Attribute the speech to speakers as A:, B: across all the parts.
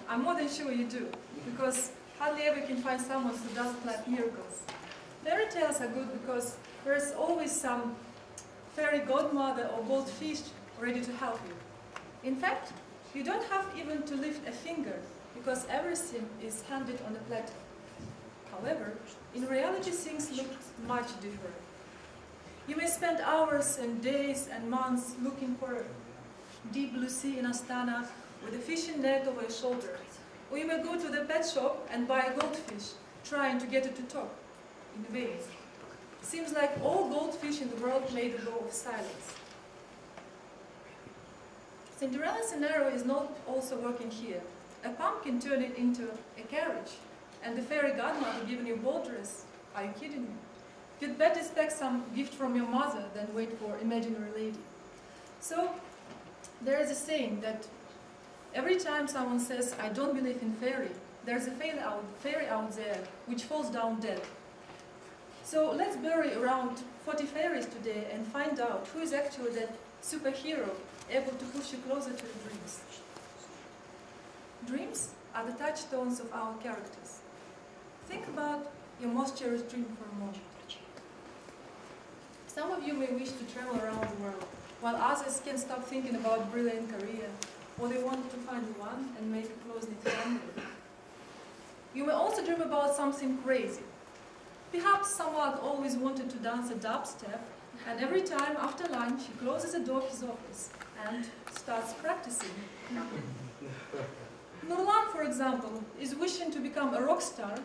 A: I'm more than sure you do, because hardly ever can find someone who doesn't like miracles. Fairy tales are good because there's always some fairy godmother or goldfish ready to help you. In fact, you don't have even to lift a finger, because everything is handed on a platter. However, in reality things look much different. You may spend hours and days and months looking for a deep blue sea in Astana with a fishing net over your shoulder. Or you may go to the pet shop and buy a goldfish, trying to get it to talk, in vain. Seems like all goldfish in the world made a vow of silence. Cinderella's scenario is not also working here. A pumpkin turned it into a carriage, and the fairy godmother giving you a ball dress. Are you kidding me? You'd better expect some gift from your mother than wait for imaginary lady. So, there is a saying that every time someone says, I don't believe in fairy, there's a fairy out there which falls down dead. So let's bury around 40 fairies today and find out who is actually that superhero able to push you closer to your dreams. Dreams are the touchstones of our characters. Think about your most cherished dream for a moment. Some of you may wish to travel around the world, while others can't stop thinking about a brilliant career, or they want to find one and make a close-knit family. You may also dream about something crazy. Perhaps someone always wanted to dance a dubstep, and every time after lunch he closes the door of his office and starts practicing. Nurlan, for example, is wishing to become a rock star,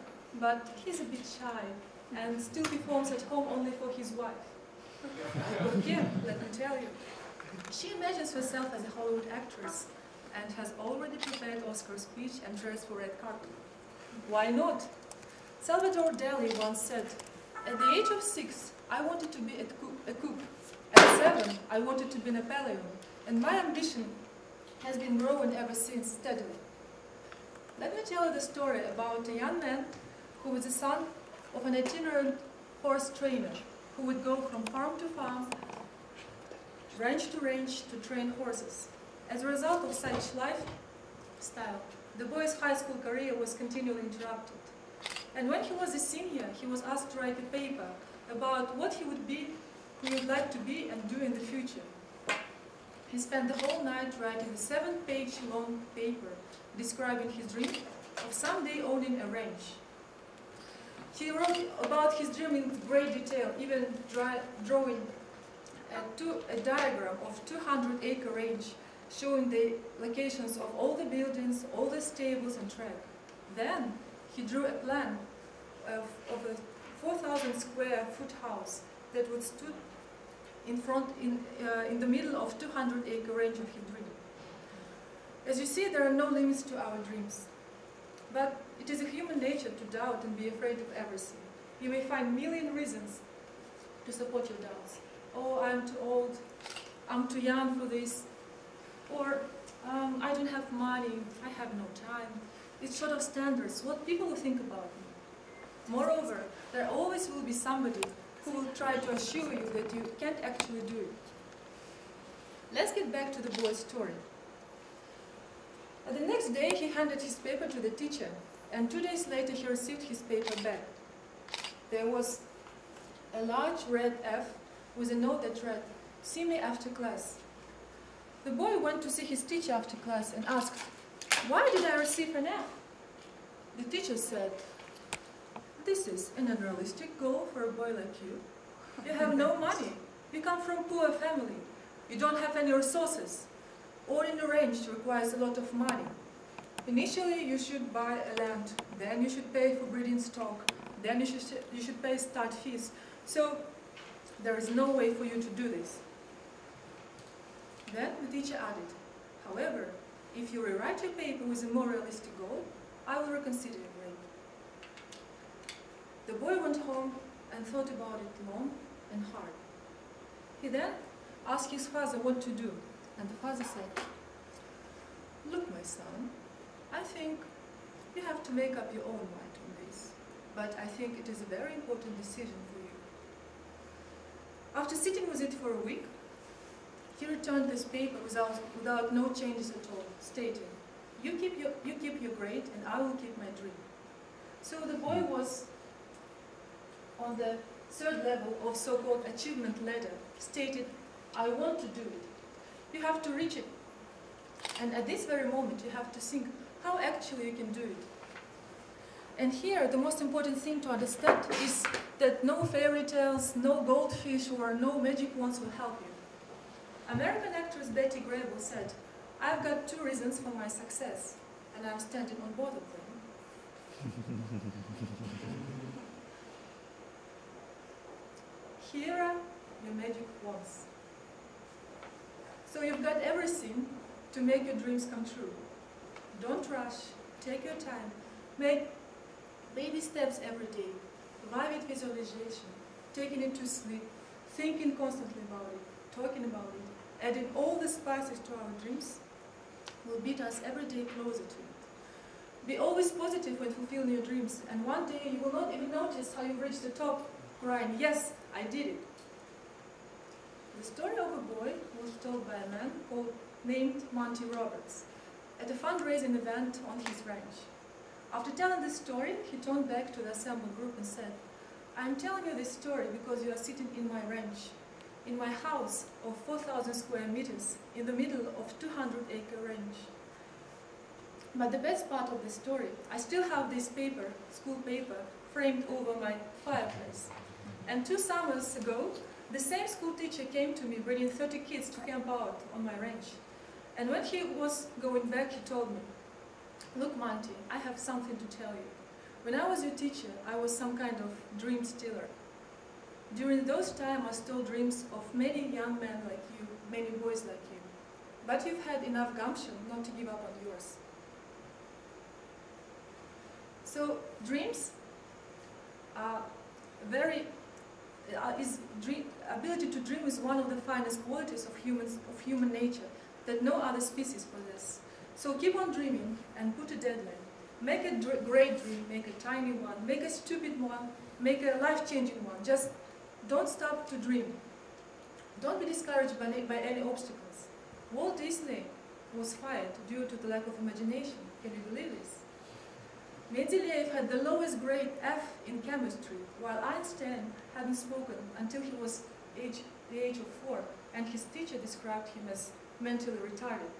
A: but he's a bit shy and still performs at home only for his wife. But yeah, let me tell you, she imagines herself as a Hollywood actress and has already prepared Oscar speech and dress for red carpet. Why not? Salvador Dali once said, at the age of 6, I wanted to be a cook. At 7, I wanted to be Napoleon, and my ambition has been growing ever since steadily. Let me tell you the story about a young man who was the son of an itinerant horse trainer who would go from farm to farm, ranch to ranch to train horses. As a result of such lifestyle, the boy's high school career was continually interrupted. And when he was a senior, he was asked to write a paper about what he would like to be and do in the future. He spent the whole night writing a 7-page long paper describing his dream of someday owning a ranch. He wrote about his dream in great detail, even drawing a diagram of 200-acre ranch showing the locations of all the buildings, all the stables and track. Then he drew a plan of a 4,000 square foot house that would stood in the middle of 200-acre range of his dream. As you see, there are no limits to our dreams. But it is a human nature to doubt and be afraid of everything. You may find a million reasons to support your doubts. Oh, I'm too old, I'm too young for this, or I don't have money, I have no time. It's short of standards, what people will think about me. Moreover, there always will be somebody who will try to assure you that you can't actually do it. Let's get back to the boy's story. The next day he handed his paper to the teacher, and 2 days later he received his paper back. There was a large red F with a note that read, "See me after class." The boy went to see his teacher after class and asked, "Why did I receive an F?" The teacher said, "This is an unrealistic goal for a boy like you. You have no money, you come from a poor family, you don't have any resources. Owning a ranch requires a lot of money. Initially you should buy a land, then you should pay for breeding stock, then you should pay start fees. So there is no way for you to do this." Then the teacher added, "However, if you rewrite your paper with a more realistic goal, I will reconsider your grade." The boy went home and thought about it long and hard. He then asked his father what to do, and the father said, "Look, my son, I think you have to make up your own mind on this, but I think it is a very important decision for you." After sitting with it for a week, he returned this paper without no changes at all, stating, You keep your grade and I will keep my dream. So the boy was on the third level of so-called achievement ladder, stated, I want to do it. You have to reach it. And at this very moment you have to think how actually you can do it. And here the most important thing to understand is that no fairy tales, no goldfish or no magic wands will help you. American actress Betty Grable said, I've got 2 reasons for my success, and I'm standing on both of them. Here are your magic wands. So you've got everything to make your dreams come true. Don't rush, take your time, make baby steps every day, vivid visualization, taking it to sleep, thinking constantly about it, talking about it, adding all the spices to our dreams will beat us every day closer to it. Be always positive when fulfilling your dreams, and one day you will not even notice how you reach the top, crying, yes, I did it. The story of a boy was told by a man named Monty Roberts at a fundraising event on his ranch. After telling this story, he turned back to the assembled group and said, I am telling you this story because you are sitting in my ranch, in my house of 4,000 square meters, in the middle of 200-acre ranch. But the best part of the story, I still have this paper, school paper, framed over my fireplace. And 2 summers ago, the same school teacher came to me bringing 30 kids to camp out on my ranch. And when he was going back, he told me, look, Monty, I have something to tell you. When I was your teacher, I was some kind of dream stealer. During those times, I stole dreams of many young men like you, many boys like you. But you've had enough gumption not to give up on yours. So dreams are ability to dream is one of the finest qualities of human nature that no other species possess. So keep on dreaming and put a deadline. Make a great dream, make a tiny one, make a stupid one, make a life-changing one. Just don't stop to dream. Don't be discouraged by any obstacles. Walt Disney was fired due to the lack of imagination. Can you believe this? Mendeleev had the lowest grade F in chemistry, while Einstein hadn't spoken until he was the age of 4, and his teacher described him as mentally retarded.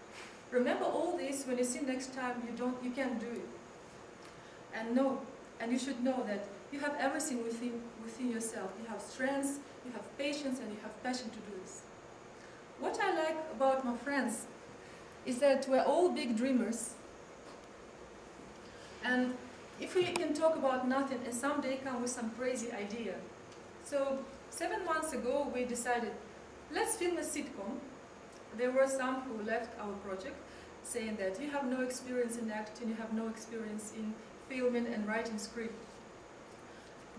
A: Remember all this when you see next time you can't do it. And you should know that you have everything within yourself. You have strengths, you have patience, and you have passion to do this. What I like about my friends is that we're all big dreamers. And if we can talk about nothing and someday come with some crazy idea. So 7 months ago we decided, let's film a sitcom. There were some who left our project saying that you have no experience in acting, you have no experience in filming and writing script.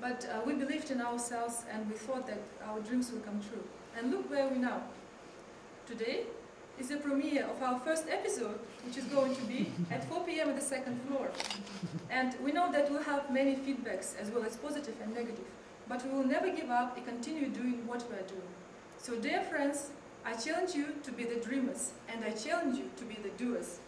A: But we believed in ourselves and we thought that our dreams will come true. And look where we are now. Today is the premiere of our first episode, which is going to be at 4 p.m. at the 2nd floor. And we know that we'll have many feedbacks, as well as positive and negative. But we will never give up and continue doing what we are doing. So dear friends, I challenge you to be the dreamers, and I challenge you to be the doers.